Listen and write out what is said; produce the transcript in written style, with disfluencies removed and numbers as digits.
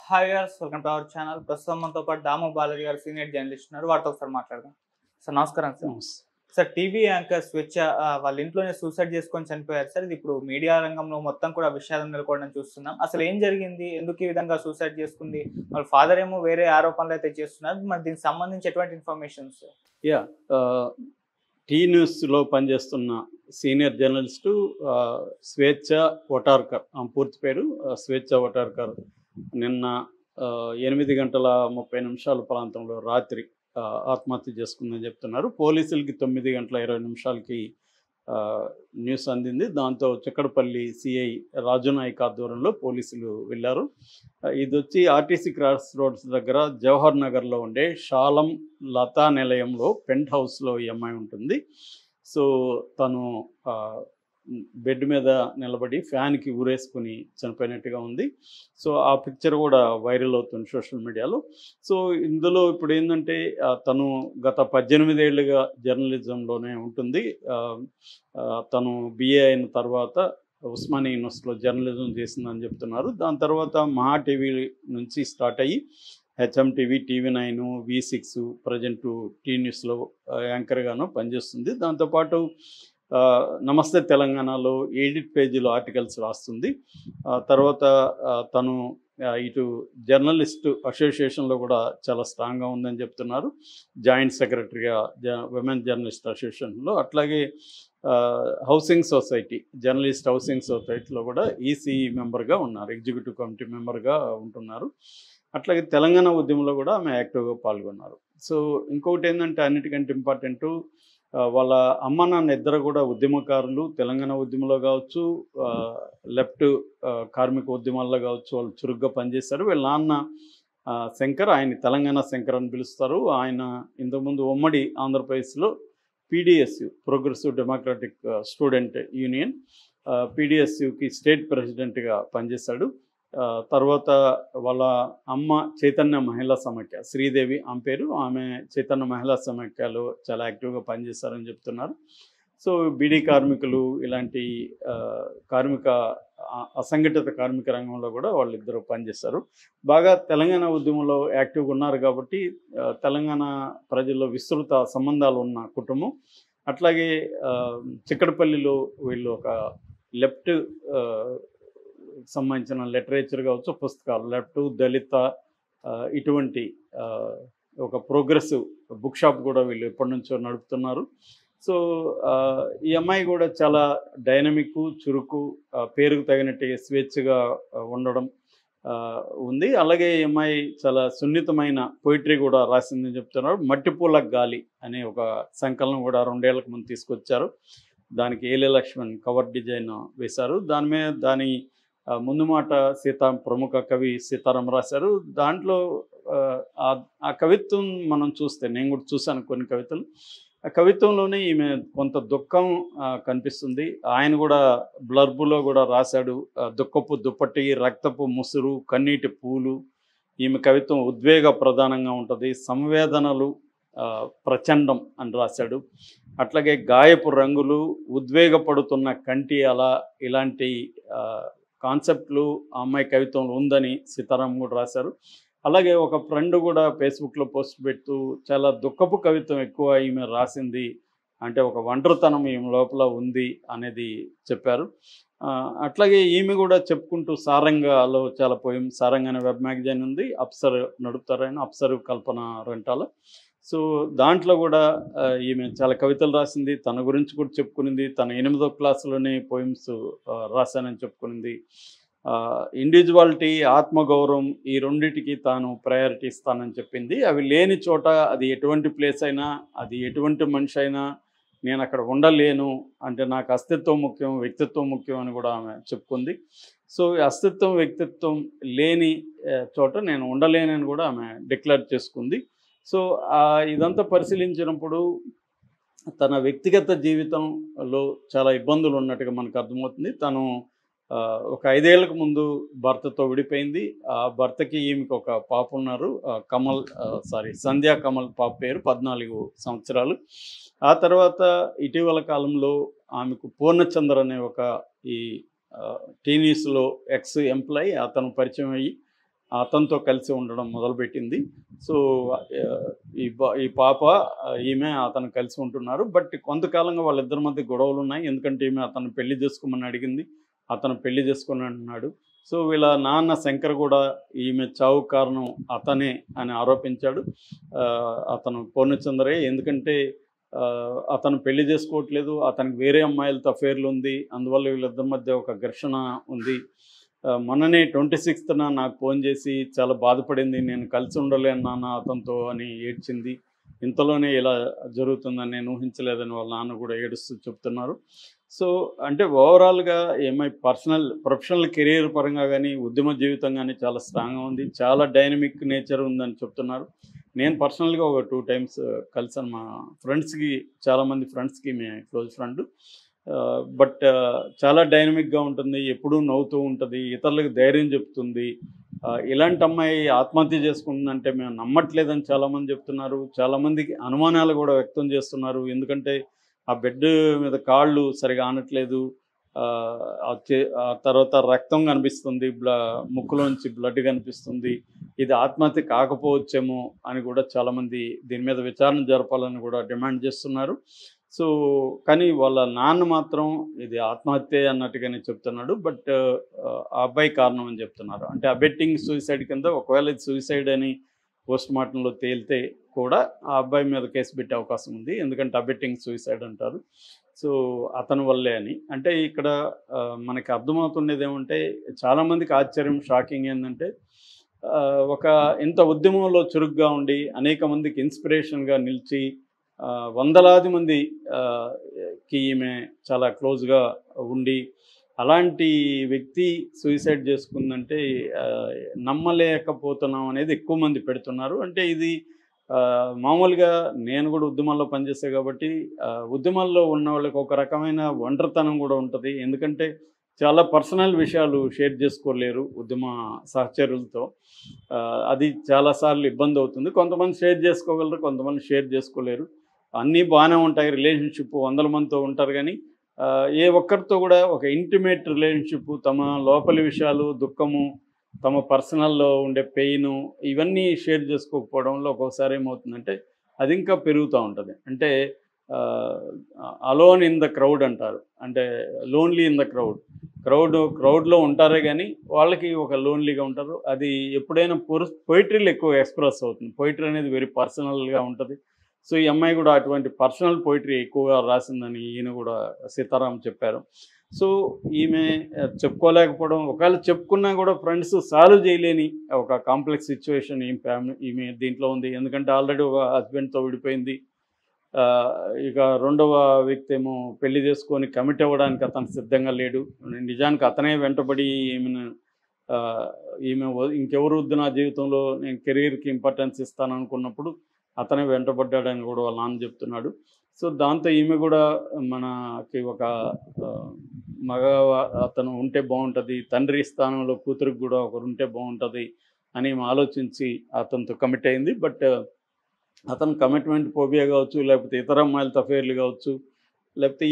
Hi guys, welcome to our channel. ప్రస్తుతం మనతో పాటు దాము బాలాజీ గారు సీనియర్ జర్నలిస్ట్ ఉన్నారు. వారితో ఒకసారి మాట్లాడదాం. సార్ నమస్కారం సార్. నమస్తే. సార్ టీవీ యాంకర్ స్వేచ్ఛ వాళ్ళ ఇంట్లోనే సూసైడ్ చేసుకొని చనిపోయారు సార్. ఇది ఇప్పుడు మీడియా రంగంలో మొత్తం కూడా విషాదం నెలకొనడం చూస్తున్నాం. అసలు ఏం జరిగింది? ఎందుకు ఈ విధంగా సూసైడ్ చేసుకుంది? వాళ్ళ ఫాదర్ ఏమో వేరే ఆరోపణలు అయితే చేస్తున్నారు. మరి దీనికి సంబంధించి ఎటువంటి ఇన్ఫర్మేషన్స్? యా టీ న్యూస్లో పనిచేస్తున్న సీనియర్ జర్నలిస్టు స్వేచ్ఛ వటార్కర్, ఆమె పూర్తి పేరు స్వేచ్ఛ వటార్కర్, నిన్న 8:30 ప్రాంతంలో రాత్రి ఆత్మహత్య చేసుకుందని చెప్తున్నారు. పోలీసులకి 9:20 న్యూస్ అందింది. దాంతో చిక్కడపల్లి సిఐ రాజునాయక్ ఆధ్వర్యంలో పోలీసులు వెళ్ళారు. ఇది వచ్చి ఆర్టీసీ క్రాస్ రోడ్స్ దగ్గర జవహర్ నగర్లో ఉండే షాలం లతా నిలయంలో పెంట్ హౌస్లో ఈ అమ్మాయి ఉంటుంది. సో తను బెడ్ మీద నిలబడి ఫ్యాన్కి ఊరేసుకుని చనిపోయినట్టుగా ఉంది. సో ఆ పిక్చర్ కూడా వైరల్ అవుతుంది సోషల్ మీడియాలో. సో ఇందులో ఇప్పుడు ఏంటంటే తను గత 18 ఏళ్ళుగా జర్నలిజంలోనే ఉంటుంది. తను బిఏ అయిన తర్వాత ఉస్మానియా యూనివర్సిటీలో జర్నలిజం చేసిందని చెప్తున్నారు. దాని తర్వాత మహా టీవీ నుంచి స్టార్ట్ అయ్యి HM TV, TV9, V6, present tea న్యూస్లో యాంకర్గాను పనిచేస్తుంది. దాంతోపాటు నమస్తే తెలంగాణలో ఎడిట్ పేజీలో ఆర్టికల్స్ రాస్తుంది. తర్వాత తను ఇటు జర్నలిస్ట్ అసోసియేషన్లో కూడా చాలా స్ట్రాంగ్గా ఉందని చెప్తున్నారు. జాయింట్ సెక్రటరీగా విమెన్ జర్నలిస్ట్ అసోసియేషన్లో, అట్లాగే హౌసింగ్ సొసైటీ, జర్నలిస్ట్ హౌసింగ్ సొసైటీలో కూడా ఈసీ మెంబర్గా ఉన్నారు, ఎగ్జిక్యూటివ్ కమిటీ మెంబర్గా ఉంటున్నారు. అట్లాగే తెలంగాణ ఉద్యమంలో కూడా ఆమె యాక్టివ్గా పాల్గొన్నారు. సో ఇంకొకటి ఏంటంటే అన్నిటికంటే ఇంపార్టెంటు, వాళ్ళ అమ్మ నాన్న ఇద్దరు కూడా ఉద్యమకారులు. తెలంగాణ ఉద్యమంలో కావచ్చు, లెఫ్ట్ కార్మిక ఉద్యమాల్లో కావచ్చు వాళ్ళు చురుగ్గా పనిచేస్తారు. వీళ్ళ నాన్న శంకర్, ఆయన తెలంగాణ శంకర్ అని పిలుస్తారు. ఆయన ఇంతకుముందు ఉమ్మడి ఆంధ్రప్రదేశ్లో PDSU, progressive democratic student union, PDSUకి స్టేట్ ప్రెసిడెంట్గా పనిచేశాడు. తర్వాత వాళ్ళ అమ్మ చైతన్య మహిళా సమాఖ్య, శ్రీదేవి ఆమె పేరు, ఆమె చైతన్య మహిళా సమాఖ్యలో చాలా యాక్టివ్గా పనిచేస్తారని చెప్తున్నారు. సో బీడీ కార్మికులు, ఇలాంటి అసంఘటిత కార్మిక రంగంలో కూడా వాళ్ళిద్దరూ పనిచేస్తారు. బాగా తెలంగాణ ఉద్యమంలో యాక్టివ్గా ఉన్నారు కాబట్టి తెలంగాణ ప్రజల్లో విస్తృత సంబంధాలు ఉన్న కుటుంబం. అట్లాగే చిక్కడపల్లిలో వీళ్ళు ఒక లెఫ్ట్ సంబంధించిన లిటరేచర్ కావచ్చు, పుస్తకాలు, లెఫ్ట్, దళిత, ఇటువంటి ఒక ప్రోగ్రెసివ్ బుక్ షాప్ కూడా వీళ్ళు ఎప్పటి నుంచో నడుపుతున్నారు. సో ఈ అమ్మాయి కూడా చాలా డైనమిక్, చురుకు, పేరుకు తగినట్టు స్వేచ్ఛగా ఉండడం ఉంది. అలాగే ఈ అమ్మాయి చాలా సున్నితమైన పోయిటరీ కూడా రాసిందని చెప్తున్నారు. మట్టిపూల గాలి అనే ఒక సంకలనం కూడా 2 ఏళ్లకు ముందు తీసుకొచ్చారు. దానికి ఏలే లక్ష్మణ్ కవర్ డిజైన్ వేశారు. దాని ముందు మాట ప్రముఖ కవి సీతారాం రాశారు. దాంట్లో ఆ కవిత్వం మనం చూస్తే, నేను కూడా చూశాను కొన్ని కవితలు, ఆ కవిత్వంలోనే ఈమె కొంత దుఃఖం కనిపిస్తుంది. ఆయన కూడా బ్లర్బులో కూడా రాశాడు, దుఃఖపు దుప్పటి, రక్తపు ముసురు, కన్నీటి పూలు. ఈమె కవిత్వం ఉద్వేగ ప్రధానంగా ఉంటుంది, సంవేదనలు ప్రచండం అని రాశాడు. అట్లాగే గాయపు రంగులు, ఉద్వేగపడుతున్న కంటి అలా, ఇలాంటి కాన్సెప్ట్లు ఆ అమ్మాయి కవిత్వంలో ఉందని సీతారాం కూడా రాశారు. అలాగే ఒక ఫ్రెండ్ కూడా ఫేస్బుక్లో పోస్ట్ పెడుతూ చాలా దుఃఖపు కవిత్వం ఎక్కువ ఈమె రాసింది, అంటే ఒక ఒంటరితనం ఈమె లోపల ఉంది అనేది చెప్పారు. అట్లాగే ఈమె కూడా చెప్పుకుంటూ సారంగలో చాలా పోయం, సారంగ అనే వెబ్ మ్యాగజైన్ ఉంది, అప్సర్ నడుపుతారైన, అప్సర్ కల్పన రెంటాల. సో దాంట్లో కూడా ఈమె చాలా కవితలు రాసింది. తన గురించి కూడా చెప్పుకునింది. తన 8వ క్లాసులోనే పోయిమ్స్ రాశానని చెప్పుకునింది. ఇండివిజువాలిటీ, ఆత్మగౌరవం, ఈ రెండింటికి తాను ప్రయారిటీ ఇస్తానని చెప్పింది. అవి లేని చోట, అది ఎటువంటి ప్లేస్ అయినా, అది ఎటువంటి మనిషి అయినా, నేను అక్కడ ఉండలేను, అంటే నాకు అస్తిత్వం ముఖ్యం, వ్యక్తిత్వం ముఖ్యం అని కూడా ఆమె చెప్పుకుంది. సో అస్తిత్వం, వ్యక్తిత్వం లేని చోట నేను ఉండలేనని కూడా ఆమె డిక్లేర్ చేసుకుంది. సో ఇదంతా పరిశీలించినప్పుడు తన వ్యక్తిగత జీవితంలో చాలా ఇబ్బందులు ఉన్నట్టుగా మనకు అర్థమవుతుంది. తను ఒక 5 ఏళ్లకు ముందు భర్తతో విడిపోయింది. ఆ భర్తకి ఈమెకి ఒక పాప ఉన్నారు, సంధ్యా కమల్ పాప పేరు, 14 సంవత్సరాలు. ఆ తర్వాత ఇటీవల కాలంలో ఆమెకు పూర్ణచంద్ర అనే ఒక ఈ టీ న్యూస్లో ఎక్స్ ఎంప్లాయీ అతను పరిచయం అయ్యి అతనితో కలిసి ఉండడం మొదలుపెట్టింది. సో ఈ పాప ఈమె అతను కలిసి ఉంటున్నారు. బట్ కొంతకాలంగా వాళ్ళిద్దరి మధ్య గొడవలు ఉన్నాయి. ఎందుకంటే ఈమె అతను పెళ్లి చేసుకోమని అడిగింది, అతను పెళ్లి చేసుకొని అంటున్నాడు. సో వీళ్ళ నాన్న శంకర్ కూడా ఈమె చావు కారణం అతనే అని ఆరోపించాడు. అతను పూర్ణచంద్రే. ఎందుకంటే అతను పెళ్లి చేసుకోవట్లేదు, అతనికి వేరే అమ్మాయిలతో అఫేర్లు ఉంది, అందువల్ల వీళ్ళిద్దరి మధ్య ఒక ఘర్షణ ఉంది. మొన్ననే 26న నాకు ఫోన్ చేసి చాలా బాధపడింది, నేను కలిసి ఉండలేను నాన్న అతనితో అని ఏడ్చింది. ఇంతలోనే ఇలా జరుగుతుందని నేను ఊహించలేదని వాళ్ళ నాన్న కూడా ఏడుస్తూ చెప్తున్నారు. సో అంటే ఓవరాల్గా ఏమై ప్రొఫెషనల్ కెరీర్ పరంగా కానీ ఉద్యమ జీవితం కానీ చాలా స్ట్రాంగ్గా ఉంది, చాలా డైనమిక్ నేచర్ ఉందని చెప్తున్నారు. నేను పర్సనల్గా ఒక 2 టైమ్స్ కలిసాను. మా ఫ్రెండ్స్కి, చాలామంది ఫ్రెండ్స్కి మే క్లోజ్ ఫ్రెండ్. బట్ చాలా డైనమిక్గా ఉంటుంది, ఎప్పుడూ నవ్వుతూ ఉంటుంది, ఇతరులకు ధైర్యం చెప్తుంది. ఇలాంటి అమ్మాయి ఆత్మహత్య చేసుకుంటుందంటే మేము నమ్మట్లేదని చాలామంది చెప్తున్నారు. చాలామందికి అనుమానాలు కూడా వ్యక్తం చేస్తున్నారు. ఎందుకంటే ఆ బెడ్ మీద కాళ్ళు సరిగా ఆనట్లేదు, ఆ తర్వాత రక్తం కనిపిస్తుంది, ముక్కులోంచి బ్లడ్ కనిపిస్తుంది. ఇది ఆత్మహత్య కాకపోవచ్చేమో అని కూడా చాలామంది దీని మీద విచారణ జరపాలని కూడా డిమాండ్ చేస్తున్నారు. సో కానీ వాళ్ళ నాన్న మాత్రం ఇది ఆత్మహత్య అన్నట్టుగానే చెప్తున్నాడు. బట్ ఆ అబ్బాయి కారణం అని చెప్తున్నారు. అంటే అబెట్టింగ్ సూసైడ్ కింద, ఒకవేళ ఇది సూసైడ్ అని పోస్ట్ మార్టంలో తేలితే కూడా ఆ అబ్బాయి మీద కేసు పెట్టే అవకాశం ఉంది. ఎందుకంటే అబెట్టింగ్ సూసైడ్ అంటారు. సో అతని వల్లే అని. అంటే ఇక్కడ మనకి అర్థమవుతున్నది ఏమంటే, చాలామందికి ఆశ్చర్యం, షాకింగ్ ఏంటంటే ఒక ఇంత ఉద్యమంలో చురుగ్గా ఉండి అనేక మందికి ఇన్స్పిరేషన్గా నిలిచి వందలాది మందికి ఈమె చాలా క్లోజ్గా ఉండి అలాంటి వ్యక్తి సూసైడ్ చేసుకుందంటే నమ్మలేకపోతున్నాం అనేది ఎక్కువ మంది పెడుతున్నారు. అంటే ఇది మామూలుగా నేను కూడా ఉద్యమాల్లో పనిచేసే కాబట్టి ఉద్యమాల్లో ఉన్న వాళ్ళకి ఒక రకమైన ఒంటరితనం కూడా ఉంటుంది. ఎందుకంటే చాలా పర్సనల్ విషయాలు షేర్ చేసుకోలేరు ఉద్యమ సహచరులతో. అది చాలాసార్లు ఇబ్బంది అవుతుంది. కొంతమంది షేర్ చేసుకోగలరు, కొంతమంది షేర్ చేసుకోలేరు. అన్నీ బాగానే ఉంటాయి, రిలేషన్షిప్ 100 మందితో ఉంటారు, కానీ ఏ ఒక్కరితో కూడా ఒక ఇంటిమేట్ రిలేషన్షిప్, తమ లోపలి విషయాలు, దుఃఖము, తమ పర్సనల్లో ఉండే పెయిన్, ఇవన్నీ షేర్ చేసుకోకపోవడంలో ఒక్కోసారి ఏమవుతుందంటే అది ఇంకా పెరుగుతూ ఉంటుంది. అంటే అలోన్ ఇన్ ద క్రౌడ్ అంటారు. అంటే లోన్లీ ఇన్ ద క్రౌడ్లో ఉంటారే కానీ వాళ్ళకి ఒక లోన్లీగా ఉంటారు. అది ఎప్పుడైనా పొయిటరీలో ఎక్కువ ఎక్స్ప్రెస్ అవుతుంది. పొయిటరీ అనేది వెరీ పర్సనల్గా ఉంటుంది. సో ఈ అమ్మాయి కూడా అటువంటి పర్సనల్ పొయిటరీ ఎక్కువగా రాసిందని ఈయన కూడా సీతారాం చెప్పారు. సో ఈమె చెప్పుకోలేకపోవడం, ఒకవేళ చెప్పుకున్నా కూడా ఫ్రెండ్స్ సాల్వ్ చేయలేని ఒక కాంప్లెక్స్ సిచ్యువేషన్ ఈమె దీంట్లో ఉంది. ఎందుకంటే ఆల్రెడీ ఒక హస్బెండ్తో విడిపోయింది. ఇక రెండవ వ్యక్తి ఏమో పెళ్లి చేసుకొని కమిట్ అవ్వడానికి అతను సిద్ధంగా లేడు. నిజానికి అతనే వెంటబడి ఈమె ఇంకెవరు వద్దు నా జీవితంలో, నేను కెరీర్కి ఇంపార్టెన్స్ ఇస్తాను అనుకున్నప్పుడు అతనే వెంటబడ్డాడని కూడా వాళ్ళ నాన్న చెప్తున్నాడు. సో దాంతో ఈమె కూడా మనకి ఒక మగ అతను ఉంటే బాగుంటుంది, తండ్రి స్థానంలో కూతురికి కూడా ఒకరు ఉంటే బాగుంటుంది అని ఆలోచించి అతనితో కమిట్ అయింది. బట్ అతను కమిట్మెంట్ ఫోబియా కావచ్చు, లేకపోతే ఇతర అమ్మాయిలతో అఫేర్లు కావచ్చు, లేకపోతే